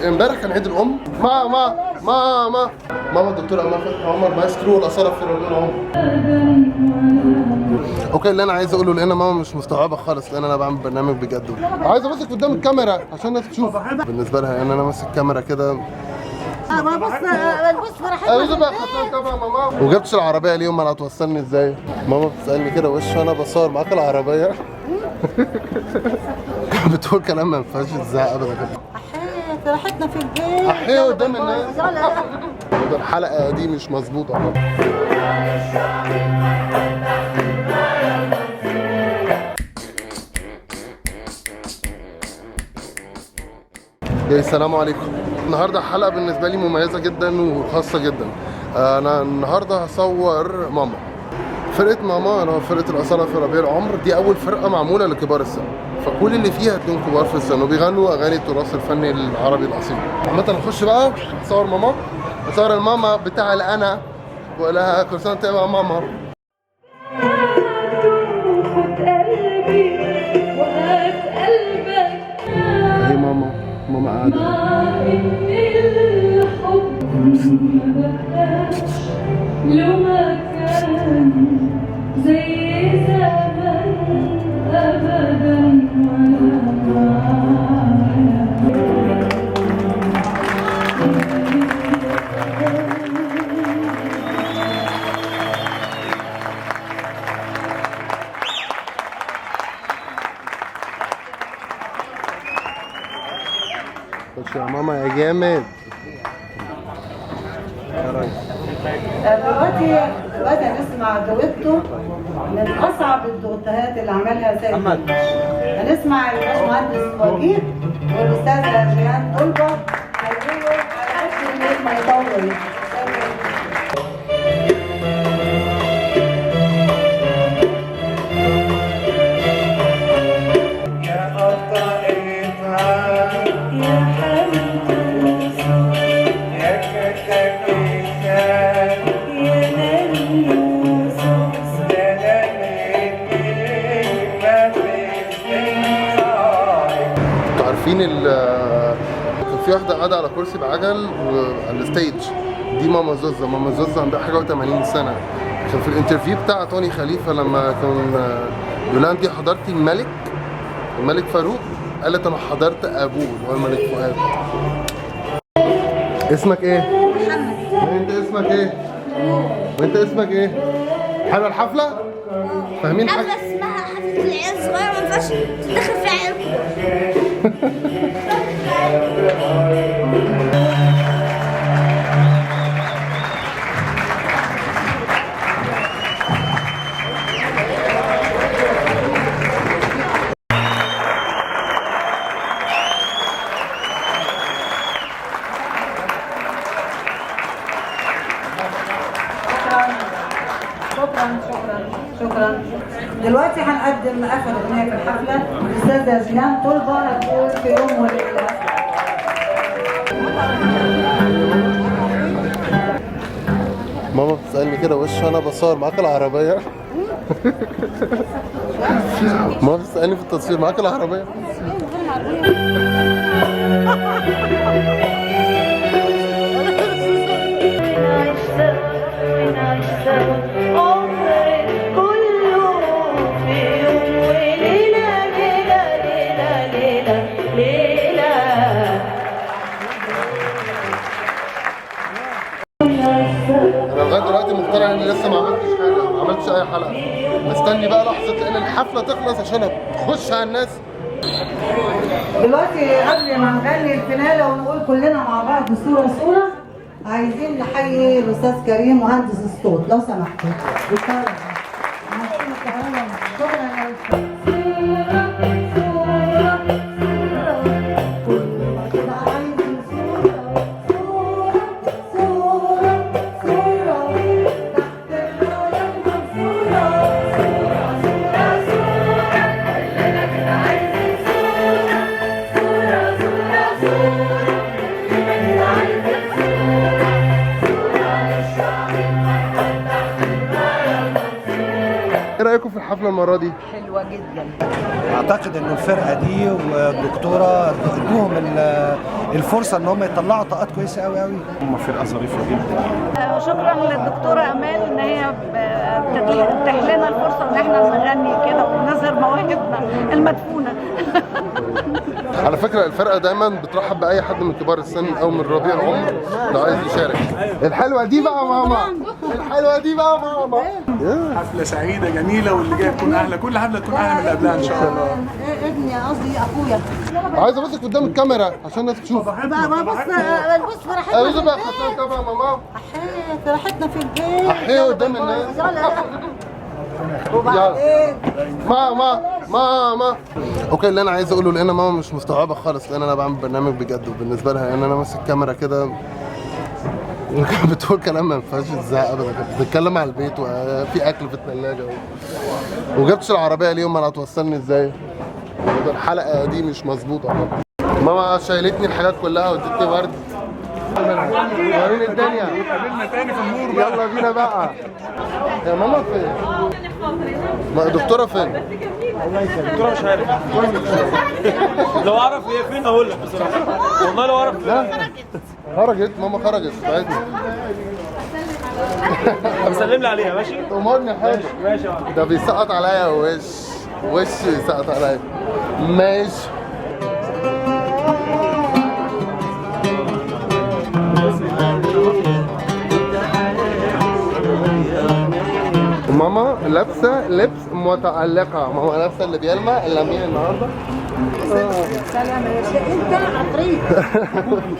امبارح كان عيد الام. ماما الدكتوره امال فتحي عمر مايسترو الاصاله في ربيع العمر. اوكي، اللي انا عايز اقوله لان ماما مش مستوعبه خالص لان انا بعمل برنامج بجد. عايز امسك قدام الكاميرا عشان الناس تشوف. بالنسبه لها ان انا ماسك الكاميرا كده. بص فرحتنا. وما جبتش العربيه ليه؟ امال هتوصلني ازاي؟ ماما بتسالني كده وش وانا بصور معاك العربيه. بتقول كلام ما ينفعش ازاي ابدا كده. فرحتنا في البيت. احيه قدام الناس. ده الحلقه دي مش مظبوطه. السلام عليكم. النهارده حلقه بالنسبه لي مميزه جدا وخاصه جدا. انا النهارده هصور ماما. فرقه ماما انا فرقه الاصاله في ربيع العمر دي اول فرقه معموله لكبار السن، فكل اللي فيها اتنين كبار في السن وبيغنوا اغاني التراث الفني العربي الاصيل. عامه نخش بقى نصور ماما، نصور الماما بتاع الانا وقولها كل سنه وانت يا ماما. اهي ماما قاعده. لو ما كان زي زمان أبدا خش يا ماما يا جامد. دلوقتي هنسمع دويتو من اصعب الدويتوهات اللي عملها سيد. هنسمع الباشمهندس وجيه والاستاذه جيهان طلبه هيقولوا على اسم النجم يطول. كان في واحدة قاعدة على كرسي بعجل على الستيج، دي ماما زوزة. ماما زوزة عندها حاجة و80 سنة. كان في الانترفيو بتاع توني خليفة لما كان بيقول لها انت حضرتي الملك فاروق؟ قالت انا حضرت ابوه اللي هو الملك فؤاد. اسمك ايه؟ محمد. وانت اسمك ايه؟ وانت اسمك ايه؟ حلوة الحفلة؟ فاهمين حاجة؟ حفلة اسمها حفلة العيال الصغيرة ما ينفعش تدخل فيها عيال كبار. شكرا. دلوقتي هنقدم اخر اغنيه في الحفله الاستاذه جيهان طلبه هتقول في يوم وليله. ماما بتسألني كده وش وانا بصور معاك العربية. ماما بتسألني في التصوير معاك العربية. انا لغايه دلوقتي مقتنع اني لسه ما عملتش حاجه، ما عملتش اي حلقه. مستني بقى لحظه ان الحفله تخلص عشان اخش على الناس. دلوقتي قبل ما نغني الفنانه ونقول كلنا مع بعض صوره عايزين نحيي الاستاذ كريم مهندس الصوت لو سمحتوا. شكرا. الحفله المره دي؟ حلوه جدا. اعتقد ان الفرقه دي والدكتوره ادوهم الفرصه ان هم يطلعوا طاقات كويسه قوي قوي. هم فرقه ظريفه جدا. وشكرا للدكتوره امال ان هي بتتيح لنا الفرصه ان احنا نغني كده ونظهر مواهبنا المدفونه. على فكره الفرقه دايما بترحب باي حد من كبار السن او من ربيع العمر لو عايز يشارك. الحلوه دي بقى ماما، الحلوه دي بقى ماما. حفله سعيده جميله واللي جايه تكون احلى، كل حفله تكون احلى من اللي قبلها ان شاء الله. ابني قصدي اخويا. عايز ابصك قدام الكاميرا عشان الناس تشوف. بص فرحتنا. ايوه بقى خدتها بقى ماما. فرحتنا في البيت. احيه قدام الناس. وبعدين ماما اوكي. اللي انا عايز اقوله لان ماما مش مستوعبه خالص، لان انا بعمل برنامج بجد، وبالنسبه لها ان انا ماسك كاميرا كده بتقول كلام ما ينفعش ازاي ابدا. كانت بتتكلم على البيت وفي اكل في الثلاجه وجبتش العربيه ليه؟ امال هتوصلني ازاي؟ الحلقه دي مش مظبوطه. ماما شايلتني الحاجات كلها وادتني ورد. وريني الدنيا. قابلنا تاني في النور بقى. يلا بينا بقى. يا ماما فين؟ ما الدكتورة فين؟ الدكتورة مش عارف. لو اعرف هي فين اقول لك بصراحة. والله لو اعرف. خرجت ماما، خرجت بعتني. مسلم لي عليها ماشي؟ امرني حاجة. ماشي يا معلم. ده بيسقط عليا وش يسقط عليا. ماشي. ماما لابسه لبس متألقة. ماما لابسه اللي بيلمع اللميع النهارده. سلام يا شيخ انت عفريت.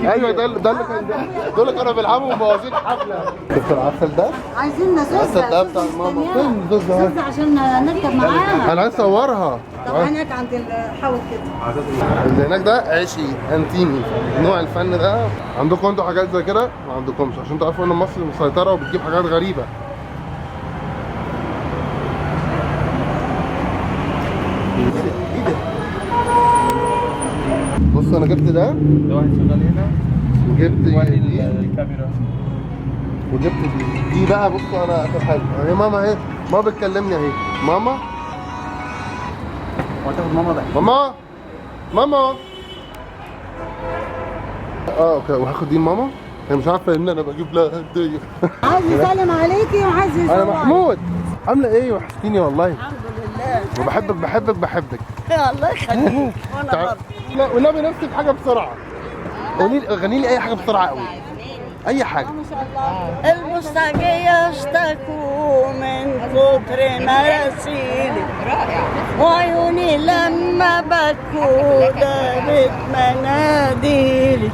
ايوه ده اللي كان دول كانوا بيلعبوا مبوظين حفله. شفت العسل ده؟ عايزين العسل ده بتاع ماما. فين زوزها؟ عشان نركب معاها. انا عايز اصورها. طب هناك عند الحوض كده. اللي هناك ده عشي انتيمي. نوع الفن ده عندكم انتوا حاجات زي كده؟ ما عندكمش، عشان تعرفوا ان مصر مسيطره وبتجيب حاجات غريبه. بص انا جبت ده واحد شغال هنا. وجبت دي الكاميرا. وجبت دي بقى. بصوا انا اخر حاجه اهي ماما اهي. ماما بتكلمني اهي. ماما هو تاخد ماما ده. ماما اوكي. وهاخد دي ماما. هي مش عارفه ان انا بجيب لها هديه. عايز يسلم عليكي وعايز يسلم. انا محمود. عامله ايه؟ وحشتيني والله. الحمد لله. وبحبك. الله يخليك. وانا برضه. لا والنبي نفسك حاجه بسرعه. غني لي اي حاجه بسرعه قوي. اي حاجه. المستعجية اشتكوا من كتر مراسيلي وعيوني لما بكوا دارت مناديلي.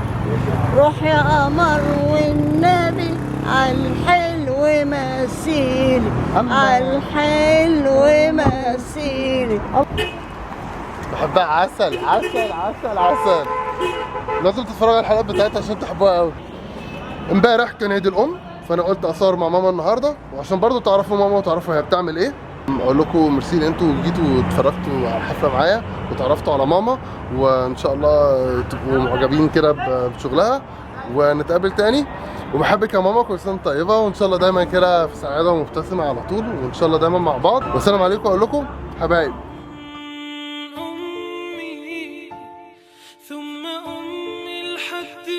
روح يا قمر والنبي عالحلو مسيلي عالحلو مسيلي. بحبها. عسل. لازم تتفرجوا على الحلقات بتاعتها عشان تحبوها قوي. امبارح كان عيد الام، فانا قلت اصور مع ماما النهارده، وعشان برضو تعرفوا ماما وتعرفوا هي بتعمل ايه. اقول لكم ميرسي ان انتوا جيتوا واتفرجتوا على الحفله معايا وتعرفتوا على ماما، وان شاء الله تبقوا معجبين كده بشغلها، ونتقابل تاني. وبحبك يا ماما، كل سنه طيبه، وان شاء الله دايما كده في سعاده ومبتسمه على طول، وان شاء الله دايما مع بعض. والسلام عليكم. اقول لكم حبايب. ثم أمي لحد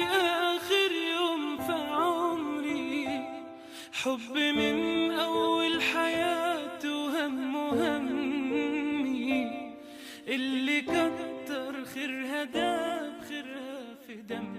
آخر يوم في عمري. حب من أول حياته همي اللي كتر خيرها داب خيرها في دمي.